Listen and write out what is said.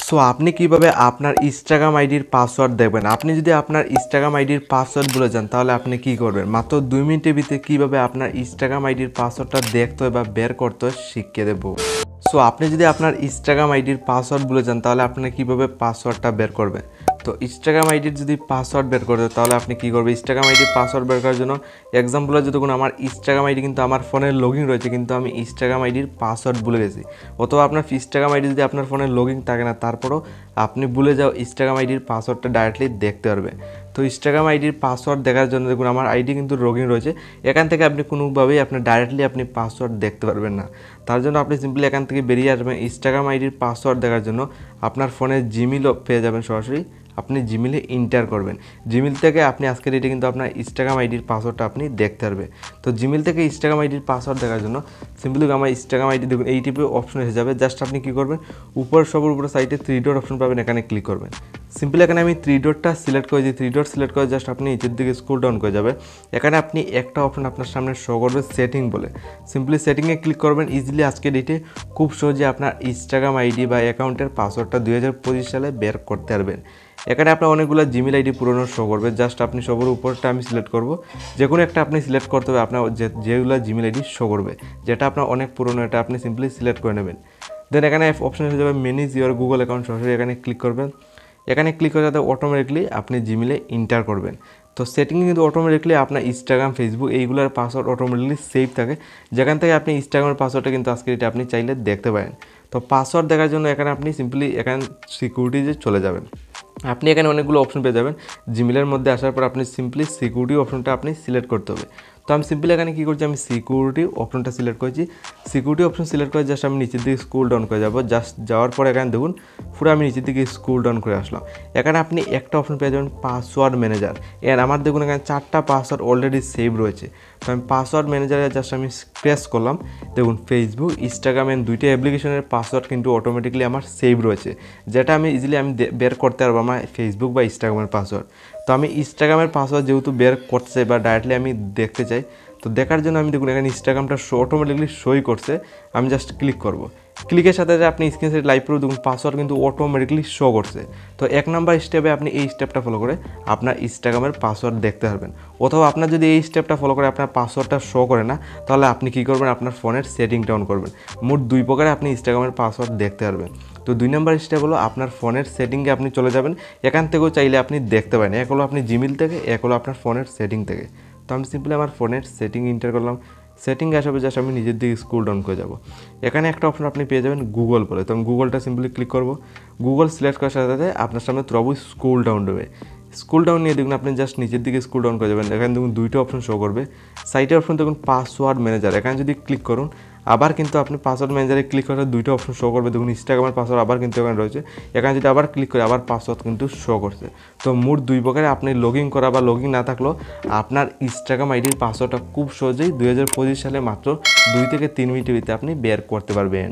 So আপনি কিভাবে আপনার ইনস্টাগ্রাম আইডির পাসওয়ার্ড দেখবেন। আপনি যদি আপনার ইনস্টাগ্রাম আইডির পাসওয়ার্ড ভুলে যান তাহলে আপনি কি করবেন, মাত্র 2 মিনিটের ভিতরে কিভাবে আপনার ইনস্টাগ্রাম আইডির পাসওয়ার্ডটা দেখতে হয় বা বের করতে হয় শিখিয়ে দেব। সো আপনি যদি আপনার ইনস্টাগ্রাম আইডির পাসওয়ার্ড ভুলে যান তাহলে আপনি কিভাবে পাসওয়ার্ডটা বের করবেন। তো ইনস্টাগ্রাম আইডির যদি পাসওয়ার্ড বের করতে তাহলে আপনি কী করবেন, ইনস্টাগ্রাম আইডির পাসওয়ার্ড বের করার জন্য এক্সাম্পলের যদি কোনো আমার ইনস্টাগ্রাম আইডি কিন্তু আমার ফোনের লগইন রয়েছে কিন্তু আমি ইনস্টাগ্রাম আইডির পাসওয়ার্ড ভুলে গেছি, অথবা আপনার ইনস্টাগ্রাম আইডি যদি আপনার ফোনে লগইন থাকে না তারপরও আপনি ভুলে যাও ইনস্টাগ্রাম আইডির পাসওয়ার্ডটা ডাইরেক্টলি দেখতে পারবে। তো ইনস্টাগ্রাম আইডির পাসওয়ার্ড দেখার জন্য দেখুন আমার আইডি কিন্তু লগইন রয়েছে, এখান থেকে আপনি কোনোভাবেই আপনি ডাইরেক্টলি আপনি পাসওয়ার্ড দেখতে পারবেন না। তার জন্য আপনি সিম্পলি এখান থেকে বেরিয়ে আসবেন। ইনস্টাগ্রাম আইডির পাসওয়ার্ড দেখার জন্য আপনার ফোনে জিমেইলও পেয়ে যাবেন, সরাসরি আপনি জিমেইলে এন্টার করবেন। জিমেইল থেকে আপনি আজকের ডেটে কিন্তু আপনার ইনস্টাগ্রাম আইডির পাসওয়ার্ডটা আপনি দেখতে পারবেন। তো জিমেইল থেকে ইনস্টাগ্রাম আইডির পাসওয়ার্ড দেখার জন্য সিম্পলি আমার ইনস্টাগ্রাম আইডি দেখুন এই টিপে অপশন এসে যাবে। জাস্ট আপনি কী করবেন, উপর সবার উপরে সাইডে 3 ডট অপশন পাবেন, এখানে ক্লিক করবেন। সিম্পলি এখানে আমি 3 ডটটা সিলেক্ট করেছি, 3 ডট সিলেক্ট করে জাস্ট আপনি নিচের দিকে স্ক্রল ডাউন করে যাবে। এখানে আপনি একটা অপশন আপনার সামনে শো করবে সেটিং বলে, সিম্পলি সেটিংয়ে ক্লিক করবেন। ইজিলি আজকে ডেটে খুব সহজে আপনার ইনস্টাগ্রাম আইডি বা অ্যাকাউন্টের পাসওয়ার্ডটা 2025 সালে বের করতে পারবেন। এখানে আপনার অনেকগুলো জিমেইল আইডি পুরনো শো করবে, জাস্ট আপনি সবার উপরটা আমি সিলেক্ট করব, যে কোনো একটা আপনি সিলেক্ট করতে হবে আপনার যেগুলো জিমেইল আইডি শো করবে, যেটা আপনার অনেক পুরনো এটা আপনি সিম্পলি সিলেক্ট করে নেবেন। দেন এখানে অপশন হয়ে যাবে ম্যানেজ ইওর গুগল অ্যাকাউন্ট, সরাসরি এখানে ক্লিক করবেন। এখানে ক্লিক করে যাতে অটোমেটিকলি আপনি জিমেইলে এন্টার করবেন। তো সেটিংয়ে কিন্তু অটোমেটিকলি আপনার ইনস্টাগ্রাম ফেসবুক এইগুলোর পাসওয়ার্ড অটোমেটিকলি সেভ থাকে, যেখান থেকে আপনি ইনস্টাগ্রামের পাসওয়ার্ডটা কিন্তু আজকে এটা আপনি চাইলে দেখতে পারেন। তো পাসওয়ার্ড দেখার জন্য এখানে আপনি সিম্পলি এখানে সিকিউরিটিতে চলে যাবেন। আপনি এখানে অনেকগুলো অপশন পেয়ে যাবেন। জিমেইলের মধ্যে আসার পর আপনি সিম্পলি সিকিউরিটি অপশনটা আপনি সিলেক্ট করতে হবে। তো আমি সিম্পলি এখানে কী করছি, আমি সিকিউরিটি অপশনটা সিলেক্ট করেছি। সিকিউরিটি অপশন সিলেক্ট করে জাস্ট আমি নিচের দিকে স্ক্রল ডাউন করে যাবো। জাস্ট যাওয়ার পর এখানে দেখুন পুরো আমি নিচের দিকে স্ক্রল ডাউন করে আসলাম। এখানে আপনি একটা অপশন পেয়ে যাবেন পাসওয়ার্ড ম্যানেজার। এর আমার দেখুন এখানে 4টা পাসওয়ার্ড অলরেডি সেভ রয়েছে। তো আমি পাসওয়ার্ড ম্যানেজারে জাস্ট আমি প্রেস করলাম, দেখুন ফেসবুক ইনস্টাগ্রাম এর 2টা অ্যাপ্লিকেশনের পাসওয়ার্ড কিন্তু অটোমেটিকলি আমার সেভ রয়েছে, যেটা আমি ইজিলি আমি বের করতে পারবো আমার ফেসবুক বা ইনস্টাগ্রামের পাসওয়ার্ড। তো আমি ইনস্টাগ্রামের পাসওয়ার্ড যেহেতু বের করতে চাই বা ডাইরেক্টলি আমি দেখতে চাই, তো দেখার জন্য আমি দেখুন এখানে ইনস্টাগ্রামটা অটোমেটিকলি শোই করছে, আমি জাস্ট ক্লিক করব। ক্লিকের সাথে আপনি স্ক্রিনশট লাইভ প্রুফ দেখুন পাসওয়ার্ড কিন্তু অটোমেটিকলি শো করছে। তো 1 নাম্বার স্টেপে আপনি এই স্টেপটা ফলো করে আপনার ইনস্টাগ্রামের পাসওয়ার্ড দেখতে পারবেন। অথবা আপনার যদি এই স্টেপটা ফলো করে আপনার পাসওয়ার্ডটা শো করে না, তাহলে আপনি কী করবেন, আপনার ফোনের সেটিংটা অন করবেন। মোট 2 প্রকারে আপনি ইনস্টাগ্রামের পাসওয়ার্ড দেখতে পারবেন। তো 2 নাম্বার স্টেপ হলো আপনার ফোনের সেটিংয়ে আপনি চলে যাবেন, এখান থেকেও চাইলে আপনি দেখতে পারেন। এক হলো আপনি জিমেইল থেকে, এক হলো আপনার ফোনের সেটিং থেকে। তো আমি সিম্পলি আমার ফোনের সেটিং এন্টার করলাম। সেটিংয়ে আসাবে জাস্ট আমি নিজের দিকে স্ক্রল ডাউন করে যাব। এখানে একটা অপশন আপনি পেয়ে যাবেন গুগল বলে, তো আমি গুগলটা সিম্পলি ক্লিক করব। গুগল সিলেক্ট করার সাথে সাথে আপনার সামনে তবু স্ক্রল ডাউন দেবে। স্ক্রল ডাউন নিয়ে দেখুন আপনি জাস্ট নিচের দিকে স্ক্রল ডাউন করে যাবেন। এখানে দেখুন 2টা অপশন শো করবে। সাইটের অপশন দেখুন পাসওয়ার্ড ম্যানেজার, এখানে যদি ক্লিক করুন আবার কিন্তু আপনি পাসওয়ার্ড ম্যানেজারে ক্লিক করে 2টা অপশন শো করবে। দেখুন ইনস্টাগ্রামের পাসওয়ার্ড আবার কিন্তু এখানে রয়েছে, এখানে যদি আবার ক্লিক করে আবার পাসওয়ার্ড কিন্তু শো করছে। তো মোট 2 প্রকারে আপনি লগইন করা বা লগইন না থাকলেও আপনার ইনস্টাগ্রাম আইডির পাসওয়ার্ডটা খুব সহজেই 2025 সালে মাত্র 2 থেকে 3 মিনিটের ভিতরে আপনি বের করতে পারবেন।